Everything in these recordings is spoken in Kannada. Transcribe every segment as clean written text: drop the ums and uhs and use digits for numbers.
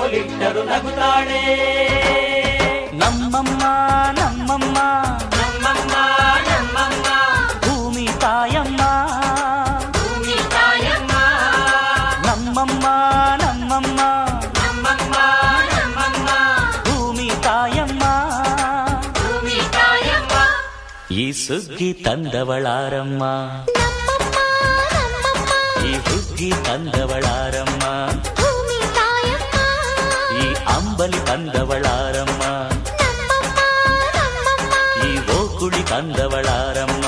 ಕೋಲಿಟ್ಟರು ನಗುತ್ತಾಳೆ. ನಮ್ಮಮ್ಮ ನಮ್ಮಮ್ಮ ನಮ್ಮಮ್ಮ ನಮ್ಮಮ್ಮ ಭೂಮಿ ತಾಯಮ್ಮ, ಭೂಮಿ ತಾಯಮ್ಮ. ನಮ್ಮಮ್ಮ ನಮ್ಮಮ್ಮ ನಮ್ಮಮ್ಮ ನಮ್ಮಮ್ಮ ಭೂಮಿ ತಾಯಮ್ಮ. ಭೂಮಿ ತಾಯಮ್ಮ. ಈ ಸುಗ್ಗಿ ತಂದವಳಾರಮ್ಮ, ಈ ಹುಗ್ಗಿ ತಂದವಳಾರಮ್ಮ, ಈ ಅಂಬಲಿ ತಂದವಳಾರಮ್ಮ, ಈ ಓಕುಳಿ ತಂದವಳಾರಮ್ಮ.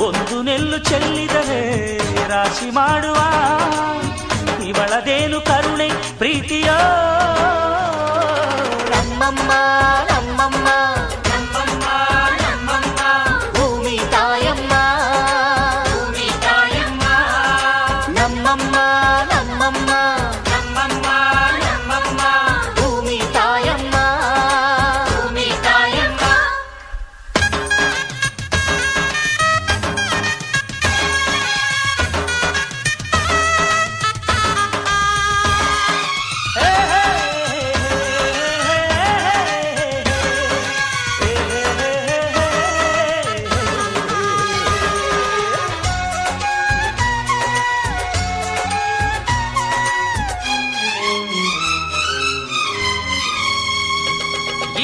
ಒಂದು ನೆಲ್ಲು ಚೆಲ್ಲಿದರೆ ರಾಶಿ ಮಾಡುವ ಇವಳದೇನು ಕರುಣೆ ಪ್ರೀತಿಯೋ. ನಮ್ಮಮ್ಮ ನಮ್ಮಮ್ಮ ನಮ್ಮಮ್ಮ ನಮ್ಮಮ್ಮ ಭೂಮಿ ತಾಯಮ್ಮ, ಭೂಮಿ ತಾಯಮ್ಮ. ನಮ್ಮಮ್ಮ ನಮ್ಮಮ್ಮ ನಮ್ಮಮ್ಮ ನಮ್ಮಮ್ಮ ಭೂಮಿ ತಾಯಮ್ಮ. ಭೂಮಿ ತಾಯಮ್ಮ.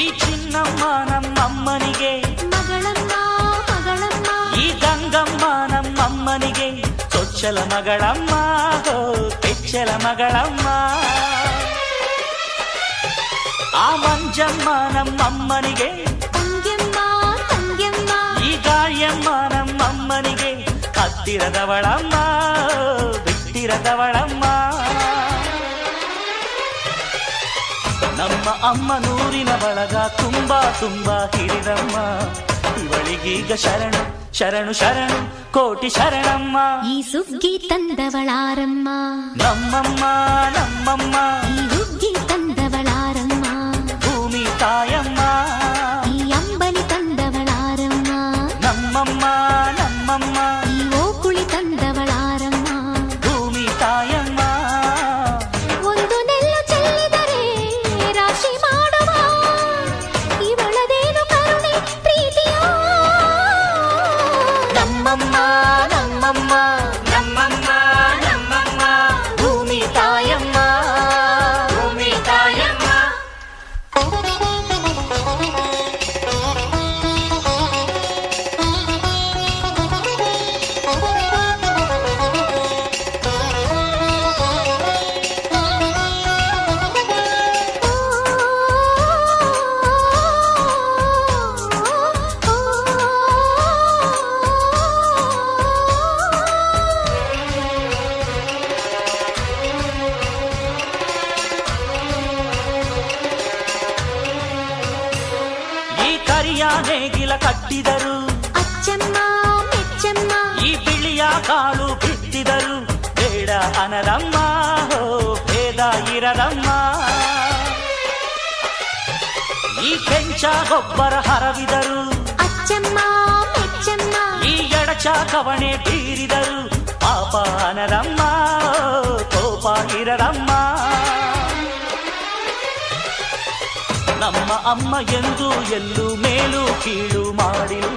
ಈ ಚಿನ್ನಮ್ಮ ನಮ್ಮಮ್ಮನಿಗೆ ಮಗಳಮ್ಮ ಮಗಳಮ್ಮ, ಈ ಗಂಗಮ್ಮ ನಮ್ಮಮ್ಮನಿಗೆ ಚೊಚ್ಚಲ ಮಗಳಮ್ಮ, ಹೋ ಕೆಚ್ಚಲ ಮಗಳಮ್ಮ. ಆ ಮಂಜಮ್ಮ ನಮ್ಮಮ್ಮನಿಗೆ, ತಂಗ್ಯಮ್ಮ ತಂಗ್ಯಮ್ಮ, ಈ ಗಾಳಿಯಮ್ಮ ನಮ್ಮಮ್ಮನಿಗೆ ಹತ್ತಿರದವಳಮ್ಮ, ಬಿಟ್ಟಿರದವಳಮ್ಮ. ನಮ್ಮ ಅಮ್ಮ ನೂರಿನ ಬಳಗ ತುಂಬಾ ತುಂಬಾ ಹಿರಿದಮ್ಮ, ಇವಳಿಗೀಗ ಶರಣು ಶರಣು ಶರಣು ಕೋಟಿ ಶರಣಮ್ಮ. ಈ ಸುಗ್ಗಿ ತಂದವಳಾರಮ್ಮ, ನಮ್ಮಮ್ಮ ನಮ್ಮಮ್ಮ ಈ ಹುಗ್ಗಿ ತಂದವಳಾರಮ್ಮ, ಭೂಮಿ ತಾಯಮ್ಮ, ಈ ಅಂಬಲಿ ತಂದವಳಾರಮ್ಮ, ನಮ್ಮಮ್ಮ ನಮ್ಮಮ್ಮ ಈ ಓಕುಳಿ ತಂದವಳಾರಮ್ಮ. ಭೂಮಿ ತಾಯಮ್ಮ. ಒಂದು ನೆಲ್ಲು ಚೆಲ್ಲಿದರೆ ರಾಶಿ ಮಾಡುವ ಇವಳದೇನು ಕರುಣೆ ಪ್ರೀತಿಯೋ. ನಮ್ಮಮ್ಮ ನಮ್ಮಮ್ಮ ನಮ್ಮಮ್ಮ ನಮ್ಮಮ್ಮ ಭೂಮಿ ತಾಯಮ್ಮ, ಭೂಮಿ ತಾಯಮ್ಮ. ಈ ಕರಿಯ ನೇಗಿಲ ಕಟ್ಟಿದರು, ಅಚ್ಚಮ್ಮ ಮೆಚ್ಚಮ್ಮ, ಈ ಬಿಳಿಯ ಕಾಳು ಬಿತ್ತಿದರು, ಬೇಡ ಅನರಮ್ಮ, ಹೋ ಭೇದ ಇರದಮ್ಮ. ಈ ಕೆಂಚ ಗೊಬ್ಬರ ಹರವಿದರು, ಅಚ್ಚಮ್ಮ ಮೆಚ್ಚಮ್ಮ, ಈ ಎಡಚ ಕವಣೆ ಬೀರಿದರು, ಪಾಪ ಅನರಮ್ಮ, ಕೋಪ ಇರದಮ್ಮ. ನಮ್ಮ ಅಮ್ಮ ಎಂದು ಎಲ್ಲೂ ಮೇಲು ಕೀಳು ಮಾಡಿಲ್ಲ,